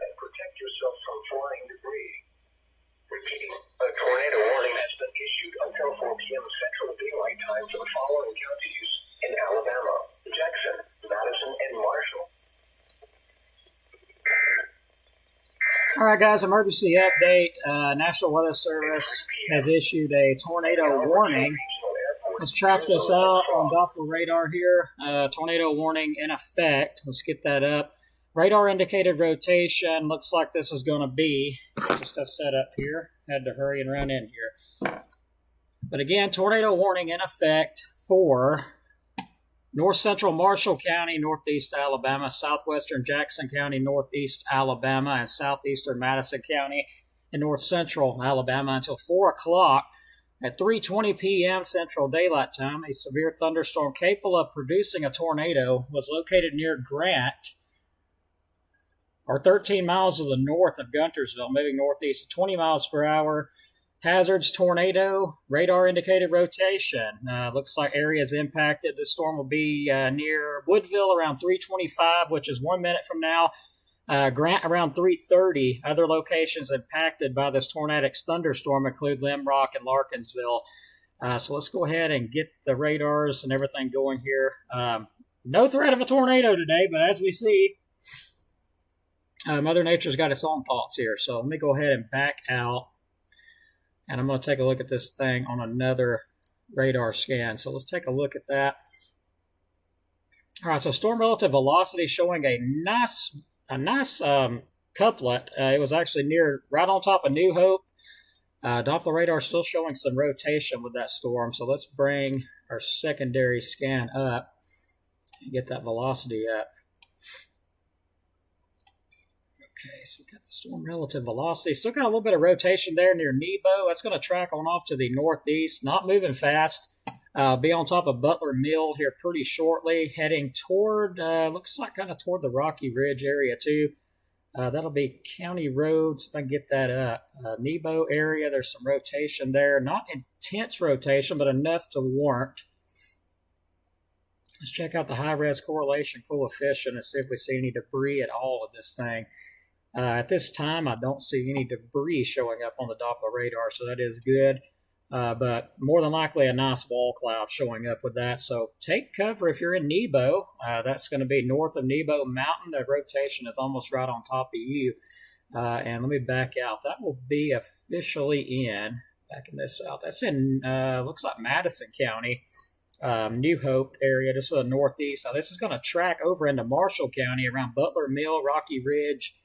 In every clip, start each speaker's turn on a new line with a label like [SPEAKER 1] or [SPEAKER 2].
[SPEAKER 1] and protect yourself from flying debris. Repeating, a tornado warning has been issued until 4 p.m. Central Daylight Time for the following counties in Alabama: Jackson, Madison, and Marshall.
[SPEAKER 2] All right, guys, emergency update. National Weather Service has issued a tornado warning. Let's track this out on Doppler radar here. Tornado warning in effect. Let's get that up. Radar indicated rotation. Looks like this is going to be just stuff set up here. Had to hurry and run in here. But again, tornado warning in effect for north central Marshall County, northeast Alabama, southwestern Jackson County, northeast Alabama, and southeastern Madison County and north central Alabama until 4 o'clock. At 3:20 p.m. Central Daylight Time, a severe thunderstorm capable of producing a tornado was located near Grant, or 13 miles to the north of Guntersville, moving northeast at 20 miles per hour. Hazards, tornado, radar indicated rotation. Looks like areas impacted. The storm will be near Woodville around 3:25, which is 1 minute from now. Grant around 3:30. Other locations impacted by this tornadic thunderstorm include Limrock and Larkinsville. So let's go ahead and get the radars and everything going here. No threat of a tornado today, but as we see, Mother Nature's got its own thoughts here. So let me go ahead and back out. And I'm going to take a look at this thing on another radar scan. So let's take a look at that. All right, so storm relative velocity showing a nice couplet. It was actually right on top of New Hope. Doppler radar still showing some rotation with that storm. So let's bring our secondary scan up and get that velocity up. Okay, so we've got the storm relative velocity. Still got a little bit of rotation there near Nebo. That's going to track on off to the northeast. Not moving fast. Be on top of Butler Mill here pretty shortly. Heading toward, looks like kind of toward the Rocky Ridge area too. That'll be County Roads, if I can get that up. Nebo area, there's some rotation there. Not intense rotation, but enough to warrant. Let's check out the high-res correlation coefficient and see if we see any debris at all with this thing. At this time, I don't see any debris showing up on the Doppler radar, so that is good. But more than likely a nice wall cloud showing up with that. So take cover if you're in Nebo. That's going to be north of Nebo Mountain. The rotation is almost right on top of you. And let me back out. That will be officially backing this out. That's in, looks like Madison County, New Hope area, just to the northeast. Now this is going to track over into Marshall County around Butler Mill, Rocky Ridge.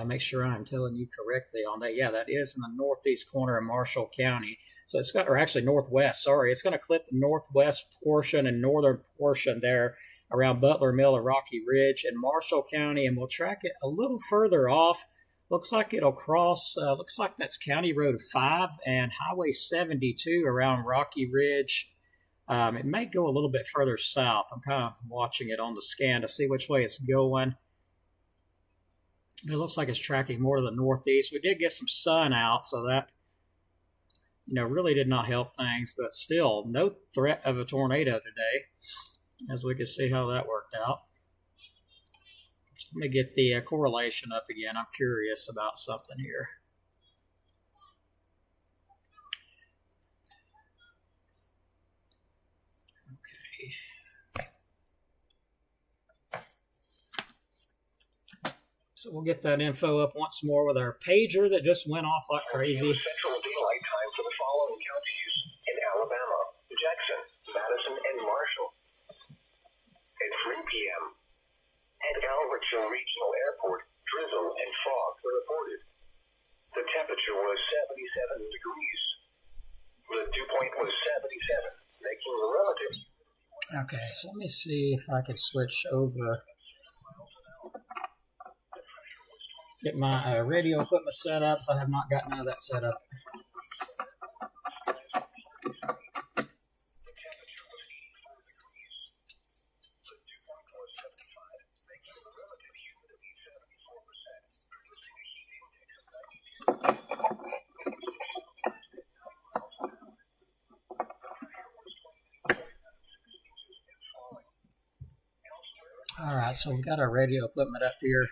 [SPEAKER 2] Make sure I'm telling you correctly on that. Yeah, that is in the northeast corner of Marshall County. So it's got, or actually northwest, sorry. It's going to clip the northwest portion and northern portion there around Butler Mill and Rocky Ridge in Marshall County, and we'll track it a little further off. Looks like it'll cross, looks like that's County Road 5 and Highway 72 around Rocky Ridge. It may go a little bit further south. I'm kind of watching it on the scan to see which way it's going. It looks like it's tracking more to the northeast. We did get some sun out, so that, really did not help things. But still, no threat of a tornado today, as we can see how that worked out. Let me get the correlation up again. I'm curious about something here. Okay. So we'll get that info up once more with our pager that just went off like crazy.
[SPEAKER 1] Central Daylight Time for the following counties in Alabama: Jackson, Madison, and Marshall. At 3 p.m. at Albertson Regional Airport, drizzle and fog were reported. The temperature was 77 degrees. The dew point was 77, making the relative.
[SPEAKER 2] Okay, so let me see if I can switch over. Get my radio equipment set up, so I have not gotten none of that set up. All right, so we've got our radio equipment up here.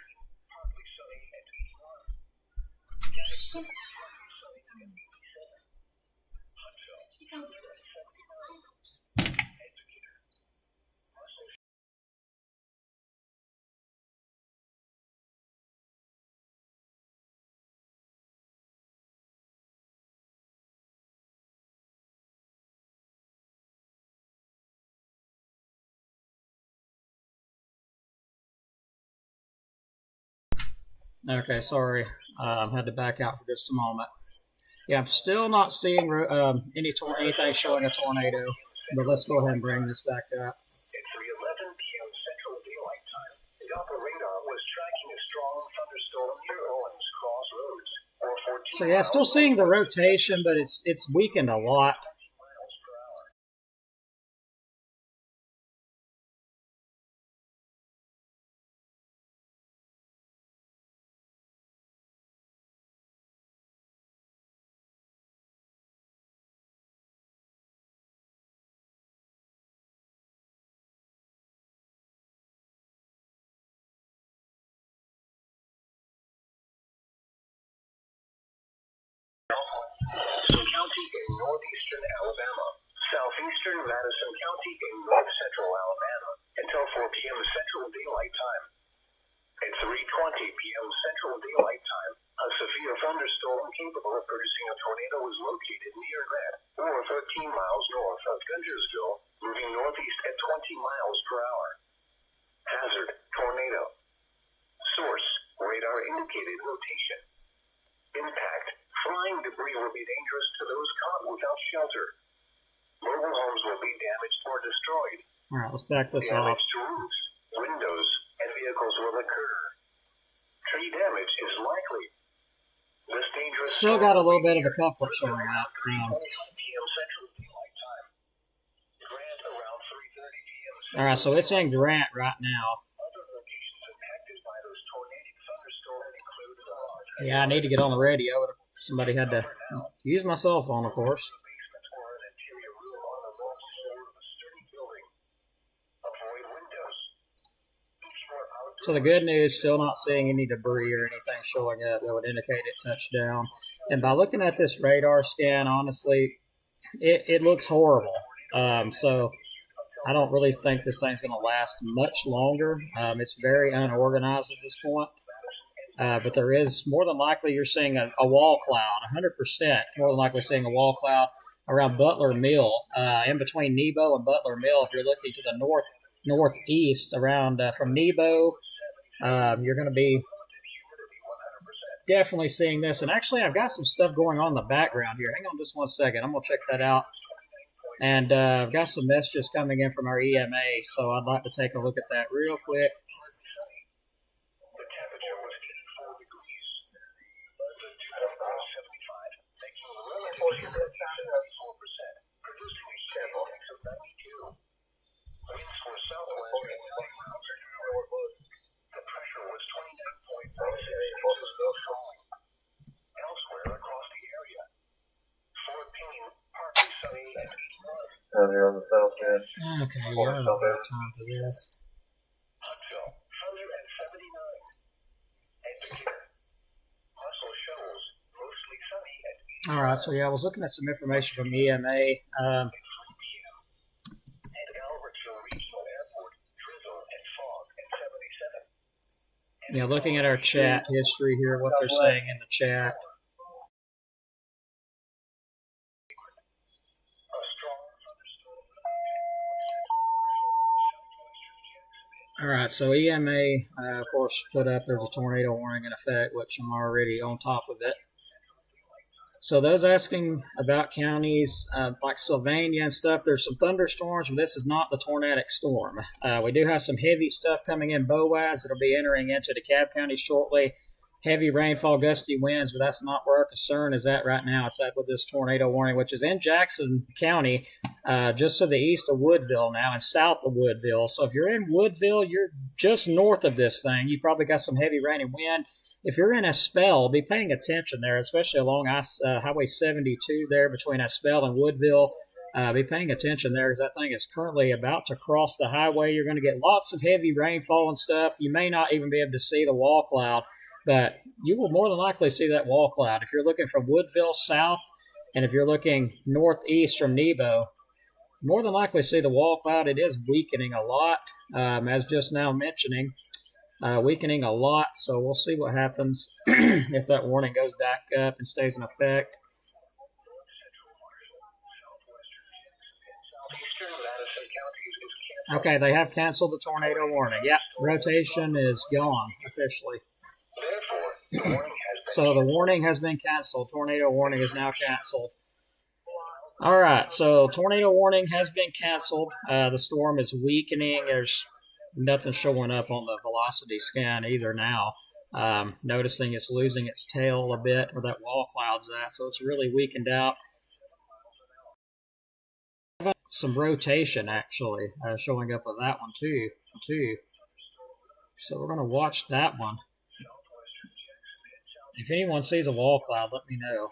[SPEAKER 2] Okay, sorry, I had to back out for just a moment. Yeah, I'm still not seeing anything showing a tornado, but let's go ahead and bring this back up.
[SPEAKER 1] At 3:11 p.m. Central Daylight Time, the Doppler radar was tracking a strong thunderstorm near Owens Crossroads, or 14
[SPEAKER 2] So yeah, still seeing the rotation, but it's weakened a lot.
[SPEAKER 1] miles per hour. Madison County in northeastern Alabama, southeastern Madison County in north central Alabama, until 4 p.m. Central Daylight Time. At 3:20 p.m. Central Daylight Time, a severe thunderstorm capable of producing a tornado was located near that, or 13 miles north of Guntersville, moving northeast at 20 miles per hour. Hazard, tornado. Source, radar indicated rotation. Impact, flying debris will be dangerous to those caught without shelter. Mobile homes will be damaged or destroyed.
[SPEAKER 2] All right, let's back this off.
[SPEAKER 1] Damage to roofs, windows, and vehicles will occur. Tree damage is likely. This dangerous
[SPEAKER 2] Still got a little bit of a couplet showing up.
[SPEAKER 1] 3:25 p.m. Central Daylight Time. Grant around 3:30 p.m.
[SPEAKER 2] All right, so it's in Grant right now.
[SPEAKER 1] Other locations impacted by those tornadic thunderstorms include
[SPEAKER 2] Yeah, I need to get on the radio. Somebody had to use my cell phone, of course.
[SPEAKER 1] basement or an interior room on the north floor of a sturdy building. Avoid windows. If you are outdoors,
[SPEAKER 2] So the good news, still not seeing any debris or anything showing up that would indicate it touched down. And by looking at this radar scan, honestly, it looks horrible. So I don't really think this thing's going to last much longer. It's very unorganized at this point. But there is, more than likely, you're seeing a wall cloud, 100% more than likely seeing a wall cloud around Butler Mill, in between Nebo and Butler Mill. If you're looking to the northeast, around from Nebo, you're going to be definitely seeing this. And actually, I've got some stuff going on in the background here. Hang on just one second. I'm going to check that out. And I've got some messages coming in from our EMA, so I'd like to take a look at that real quick.
[SPEAKER 1] the temperature was 84 degrees. The dew point was 75, making the relative humidity 74%, producing a heat index of 92. Winds were southwest at 90 miles per hour. The pressure was 29.56 inches of falling. Elsewhere across the area, Fort Payne, partly sunny at 81.
[SPEAKER 3] Here on the south end.
[SPEAKER 2] Okay, yeah, I don't have time for this.
[SPEAKER 1] Huntsville, thunder at 79. And Decatur, Muscle Shoals, mostly sunny at 80.
[SPEAKER 2] All right, so yeah, I was looking at some information from EMA.
[SPEAKER 1] 3 p.m. At Albertville Regional Airport, drizzle and fog at 77.
[SPEAKER 2] Yeah, looking at our chat history here, what they're saying in the chat.
[SPEAKER 1] A strong thunderstorm.
[SPEAKER 2] All right, so EMA, of course, put up there's a tornado warning in effect, which I'm already on top of it. So those asking about counties like Sylvania and stuff, there's some thunderstorms, but this is not the tornadic storm. We do have some heavy stuff coming in Boaz that'll be entering into DeKalb County shortly. Heavy rainfall, gusty winds, but that's not where our concern is at right now. It's at with this tornado warning, which is in Jackson County, just to the east of Woodville now and south of Woodville. So if you're in Woodville, you're just north of this thing. You probably got some heavy rain and wind. If you're in Espell, be paying attention there, especially along Highway 72 there between Espell and Woodville. be paying attention there because that thing is currently about to cross the highway. You're going to get lots of heavy rainfall and stuff. You may not even be able to see the wall cloud, but you will more than likely see that wall cloud. If you're looking from Woodville south, and if you're looking northeast from Nebo, more than likely see the wall cloud. It is weakening a lot, as just now mentioning, weakening a lot. So we'll see what happens if that warning goes back up and stays in effect. Okay, they have canceled the tornado warning. Yep, rotation is gone officially. So the warning has been canceled. Tornado warning is now canceled. All right, so tornado warning has been canceled. The storm is weakening. There's nothing showing up on the velocity scan either now. Noticing it's losing its tail a bit where that wall cloud's at, so it's really weakened out. Some rotation actually showing up with that one too. So we're going to watch that one. If anyone sees a wall cloud, let me know.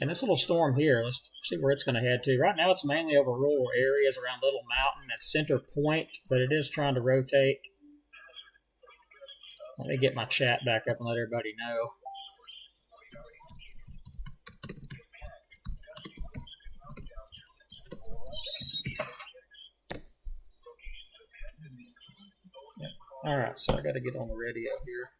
[SPEAKER 2] And this little storm here, let's see where it's going to head to. Right now it's mainly over rural areas around Little Mountain at Center Point, but it is trying to rotate. Let me get my chat back up and let everybody know. All right, so I got to get on the radio here.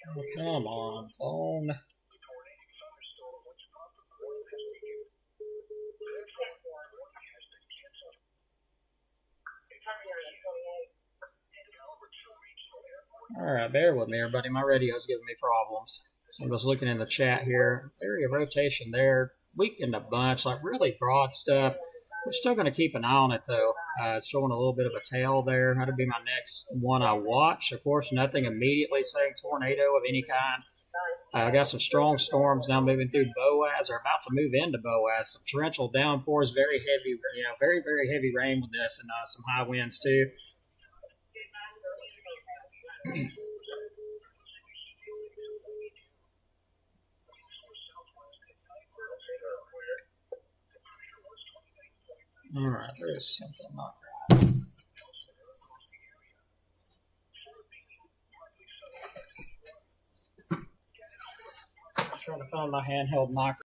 [SPEAKER 2] Oh, come on, phone. All right, bear with me, everybody. My radio's giving me problems. So I'm just looking in the chat here. Area of rotation there, weakened a bunch, like really broad stuff. We're still going to keep an eye on it, though. It's showing a little bit of a tail there. That'll be my next one I watch. Of course, nothing immediately saying tornado of any kind. I got some strong storms now moving through Boaz, or about to move into Boaz. Some torrential downpours, very heavy, very, very heavy rain with this, and some high winds, too. All right, there is something not right. I'm trying to find my handheld microphone.